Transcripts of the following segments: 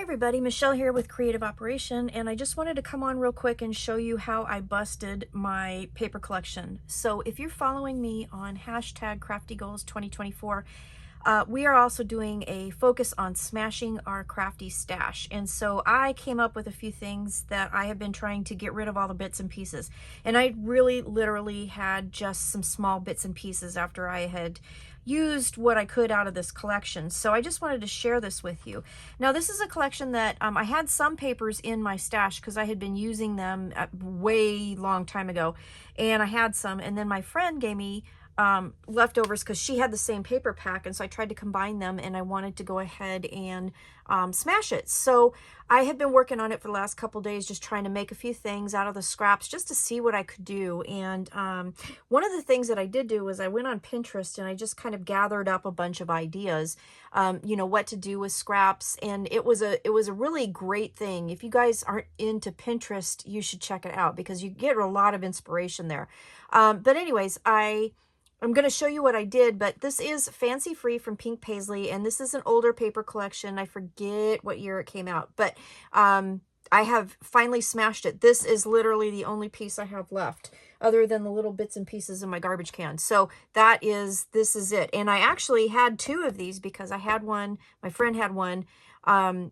everybody, Michelle here with Creative Operation, and I just wanted to come on real quick and show you how I busted my paper collection. So if you're following me on hashtag Crafty Goals 2024, we are also doing a focus on smashing our crafty stash. And so I came up with a few things that I have been trying to get rid of all the bits and pieces. And I really literally had just some small bits and pieces after I had used what I could out of this collection. So I just wanted to share this with you. Now this is a collection that I had some papers in my stash because I had been using them way long time ago, and I had some, and then my friend gave me leftovers because she had the same paper pack, and so I tried to combine them, and I wanted to go ahead and smash it. So I had been working on it for the last couple days, just trying to make a few things out of the scraps just to see what I could do. And one of the things that I did do was I went on Pinterest and I just kind of gathered up a bunch of ideas, you know, what to do with scraps. And it was a really great thing. If you guys aren't into Pinterest, you should check it out because you get a lot of inspiration there. But anyways, I'm going to show you what I did, but this is Fancy Free from Pink Paislee, and this is an older paper collection. I forget what year it came out, but I have finally smashed it. This is literally the only piece I have left, other than the little bits and pieces in my garbage can. So this is it. And I actually had two of these because I had one, my friend had one.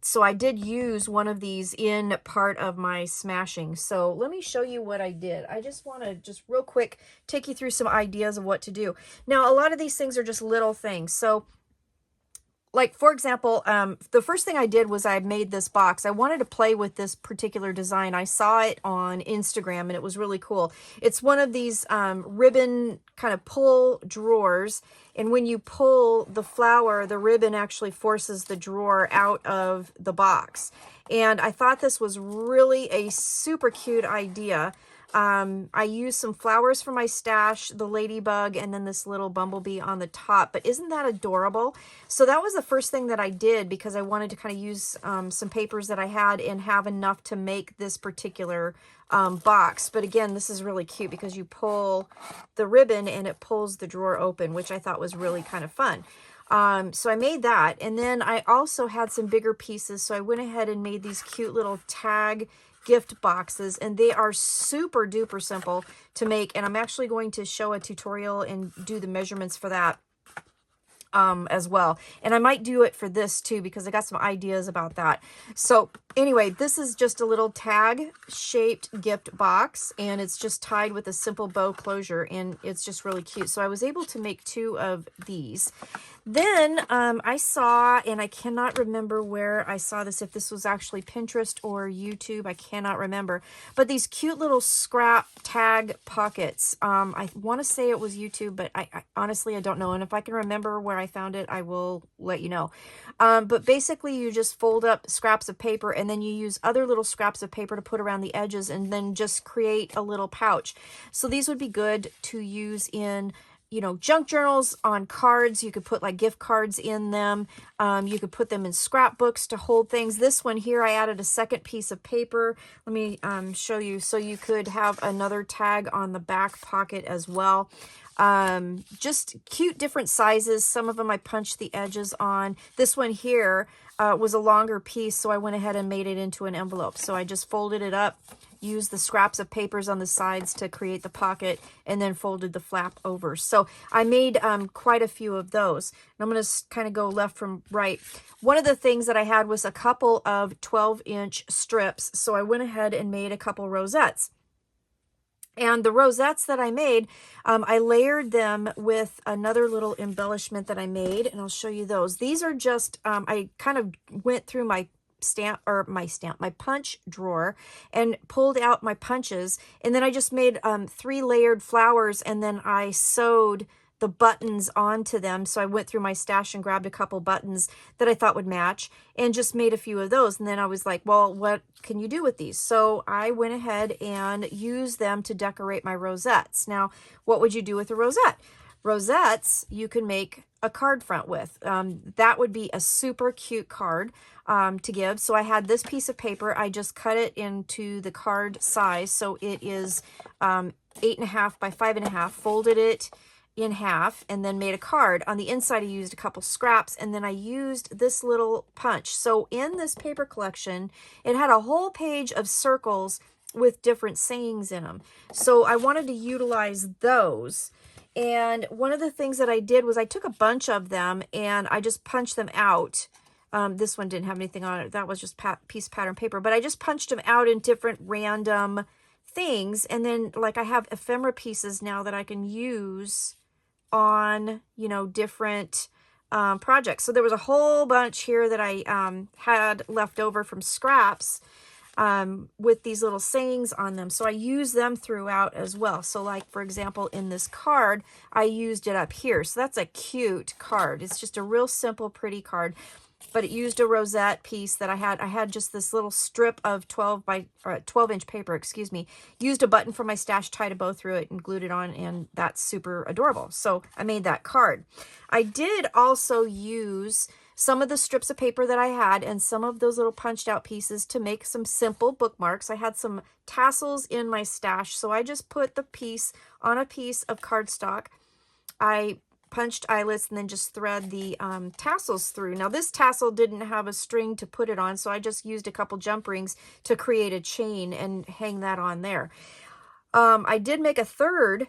So I did use one of these in part of my smashing. So let me show you what I did. I just want to real quick take you through some ideas of what to do. Now, a lot of these things are just little things. So like, for example, the first thing I did was I made this box. I wanted to play with this particular design. I saw it on Instagram and it was really cool. It's one of these ribbon kind of pull drawers. And when you pull the flower, the ribbon actually forces the drawer out of the box. And I thought this was really a super cute idea. I used some flowers for my stash, the ladybug, and then this little bumblebee on the top. But isn't that adorable? So that was the first thing that I did because I wanted to kind of use some papers that I had and have enough to make this particular box. But again, this is really cute because you pull the ribbon and it pulls the drawer open, which I thought was really kind of fun. So I made that, and then I also had some bigger pieces, so I went ahead and made these cute little tag gift boxes, and they are super duper simple to make, and I'm actually going to show a tutorial and do the measurements for that as well. And I might do it for this too because I got some ideas about that. So anyway, this is just a little tag shaped gift box, and it's just tied with a simple bow closure, and it's just really cute. So I was able to make two of these. Then I saw, and I cannot remember where I saw this, if this was actually Pinterest or YouTube, I cannot remember, but these cute little scrap tag pockets. I want to say it was YouTube, but I honestly, I don't know. And if I can remember where I found it, I will let you know. But basically you just fold up scraps of paper, and then you use other little scraps of paper to put around the edges, and then just create a little pouch. So these would be good to use in, you know, junk journals, on cards. You could put like gift cards in them. You could put them in scrapbooks to hold things. This one here, I added a second piece of paper. Let me show you. So you could have another tag on the back pocket as well. Just cute different sizes. Some of them I punched the edges on. This one here was a longer piece, so I went ahead and made it into an envelope. So I just folded it up, used the scraps of papers on the sides to create the pocket, and then folded the flap over. So I made quite a few of those. And I'm going to kind of go left from right. One of the things that I had was a couple of 12-inch strips, so I went ahead and made a couple rosettes. And the rosettes that I made, I layered them with another little embellishment that I made, and I'll show you those. These are just, I kind of went through my my punch drawer and pulled out my punches, and then I just made 3 layered flowers, and then I sewed the buttons onto them. So I went through my stash and grabbed a couple buttons that I thought would match and just made a few of those. And then I was like, well, what can you do with these? So I went ahead and used them to decorate my rosettes. Now, what would you do with a rosette? Rosettes, you can make a card front with. That would be a super cute card to give. So I had this piece of paper. I just cut it into the card size. So it is 8.5 by 5.5, folded it in half and then made a card. On the inside, I used a couple scraps, and then I used this little punch. So in this paper collection, it had a whole page of circles with different sayings in them. So I wanted to utilize those. And one of the things that I did was I took a bunch of them and I just punched them out. This one didn't have anything on it. That was just piece of pattern paper. But I just punched them out in different random things. And then, like, I have ephemera pieces now that I can use on, you know, different projects. So there was a whole bunch here that I had left over from scraps with these little sayings on them. So I use them throughout as well. So, like, for example, in this card, I used it up here. So that's a cute card. It's just a real simple, pretty card. But it used a rosette piece that I had. I had just this little strip of 12-inch paper, excuse me. Used a button from my stash, tied a bow through it, and glued it on, and that's super adorable. So I made that card. I did also use some of the strips of paper that I had and some of those little punched out pieces to make some simple bookmarks. I had some tassels in my stash, so I just put the piece on a piece of cardstock. I punched eyelets and then just thread the tassels through. Now this tassel didn't have a string to put it on, so I just used a couple jump rings to create a chain and hang that on there. I did make a third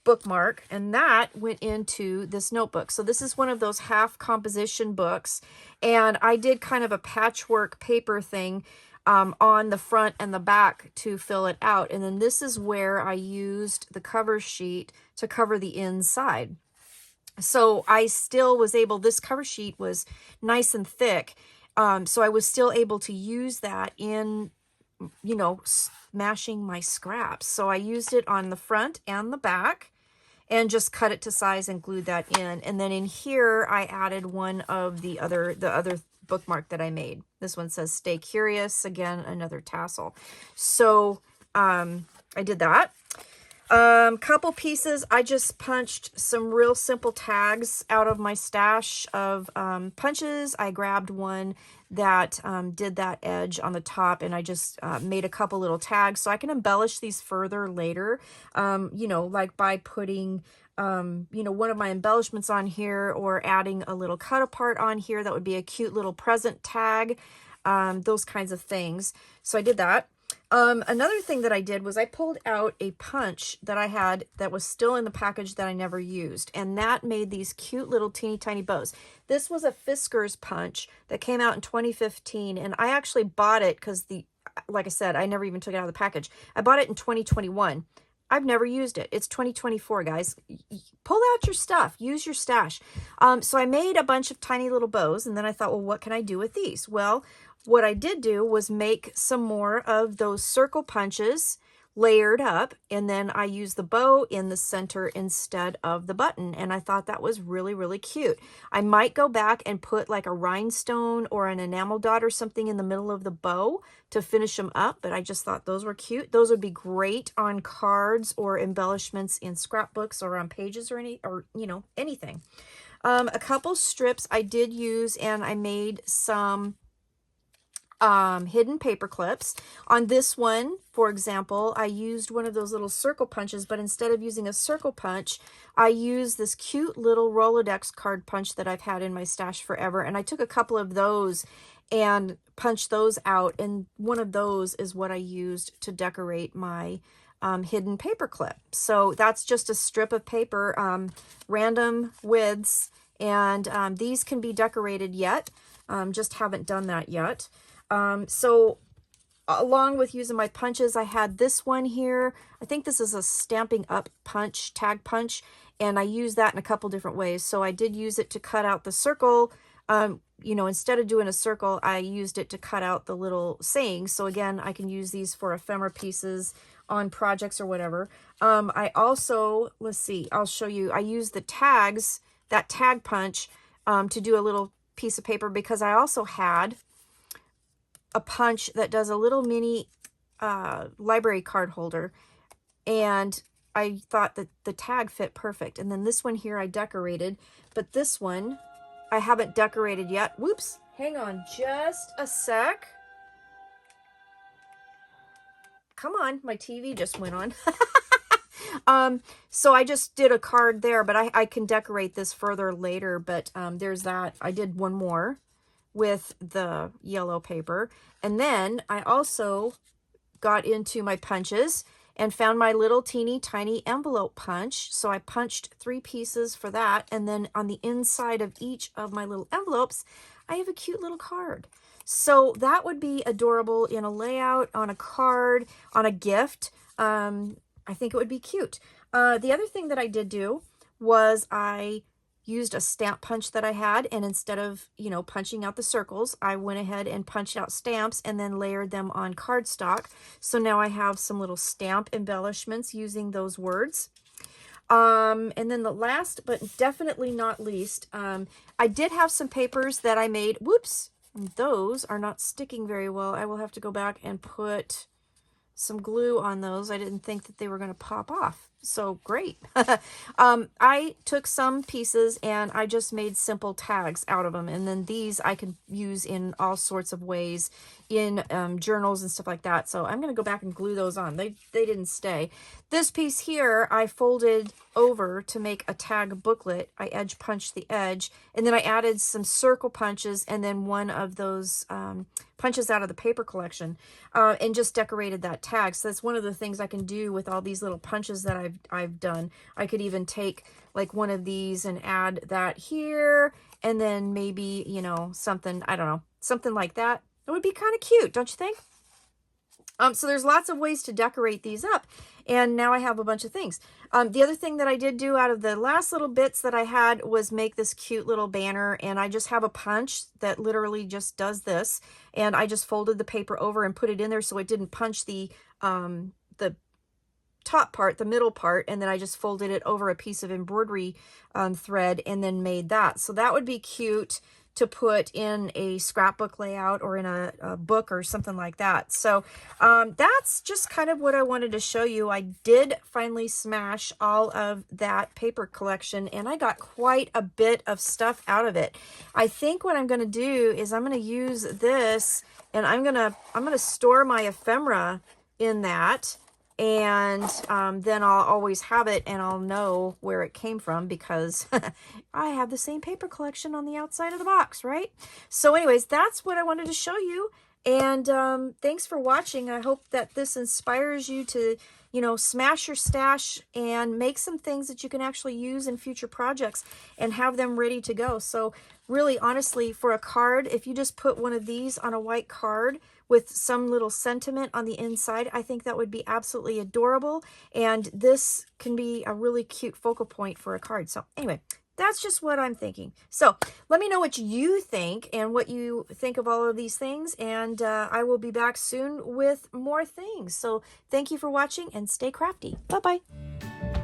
bookmark, and that went into this notebook. So this is one of those half composition books, and I did kind of a patchwork paper thing on the front and the back to fill it out. And then this is where I used the cover sheet to cover the inside. So I still was able, this cover sheet was nice and thick. So I was still able to use that in, you know, smashing my scraps. So I used it on the front and the back and just cut it to size and glued that in. And then in here, I added one of the other bookmark that I made. This one says "Stay Curious." Again, another tassel. So I did that. Couple pieces, I just punched some real simple tags out of my stash of punches. I grabbed one that did that edge on the top, and I just made a couple little tags so I can embellish these further later, you know, like by putting you know, one of my embellishments on here, or adding a little cut apart on here that would be a cute little present tag, those kinds of things. So I did that. Another thing that I did was I pulled out a punch that I had that was still in the package that I never used, and that made these cute little teeny tiny bows. This was a Fisker's punch that came out in 2015, and I actually bought it because like I said, I never even took it out of the package. I bought it in 2021. I've never used it. It's 2024, guys. Pull out your stuff. Use your stash. So I made a bunch of tiny little bows, and then I thought, well, what can I do with these? Well, what I did do was make some more of those circle punches layered up, and then I used the bow in the center instead of the button, and I thought that was really, really cute. I might go back and put like a rhinestone or an enamel dot or something in the middle of the bow to finish them up, but I just thought those were cute. Those would be great on cards or embellishments in scrapbooks or on pages or you know, anything. A couple strips I did use, and I made some hidden paper clips. On this one, for example, I used one of those little circle punches, but instead of using a circle punch, I used this cute little Rolodex card punch that I've had in my stash forever, and I took a couple of those and punched those out, and one of those is what I used to decorate my hidden paper clip. So that's just a strip of paper, random widths, and these can be decorated yet. Just haven't done that yet. So along with using my punches, I had this one here. I think this is a Stampin' Up punch, tag punch, and I used that in a couple different ways. So I did use it to cut out the circle. You know, instead of doing a circle, I used it to cut out the little sayings. So again, I can use these for ephemera pieces on projects or whatever. I also, let's see, I'll show you. I used the tags, that tag punch, to do a little piece of paper, because I also had a punch that does a little mini library card holder, and I thought that the tag fit perfect. And then this one here I decorated, but this one I haven't decorated yet. Whoops, hang on just a sec. Come on, my TV just went on. So I just did a card there, but I can decorate this further later. But there's that. I did one more with the yellow paper. And then I also got into my punches and found my little teeny tiny envelope punch. So I punched 3 pieces for that. And then on the inside of each of my little envelopes, I have a cute little card. So that would be adorable in a layout, on a card, on a gift. I think it would be cute. The other thing that I did do was I used a stamp punch that I had, and instead of, you know, punching out the circles, I went ahead and punched out stamps and then layered them on cardstock. So now I have some little stamp embellishments using those words. And then the last, but definitely not least, I did have some papers that I made. Whoops, those are not sticking very well. I will have to go back and put some glue on those. I didn't think that they were going to pop off. So great. I took some pieces and I just made simple tags out of them. And then these I could use in all sorts of ways in journals and stuff like that. So I'm going to go back and glue those on. They didn't stay. This piece here I folded over to make a tag booklet. I edge punched the edge, and then I added some circle punches and then one of those punches out of the paper collection, and just decorated that tag. So that's one of the things I can do with all these little punches that I've done. I could even take like one of these and add that here, and then maybe, you know, something, I don't know, something like that. It would be kind of cute, don't you think? So there's lots of ways to decorate these up. And now I have a bunch of things. The other thing that I did do out of the last little bits that I had was make this cute little banner. And I just have a punch that literally just does this. And I just folded the paper over and put it in there so it didn't punch the top part, the middle part. And then I just folded it over a piece of embroidery thread and then made that. So that would be cute to put in a scrapbook layout or in a book or something like that. So that's just kind of what I wanted to show you. I did finally smash all of that paper collection, and I got quite a bit of stuff out of it. I think what I'm going to do is I'm going to use this, and I'm going to store my ephemera in that. And then I'll always have it and I'll know where it came from because I have the same paper collection on the outside of the box, right? So anyways, that's what I wanted to show you. And thanks for watching. I hope that this inspires you to, you know, smash your stash and make some things that you can actually use in future projects and have them ready to go. So really, honestly, for a card, if you just put one of these on a white card with some little sentiment on the inside, I think that would be absolutely adorable. And this can be a really cute focal point for a card. So anyway, that's just what I'm thinking. So let me know what you think and what you think of all of these things. And I will be back soon with more things. So thank you for watching and stay crafty. Bye-bye.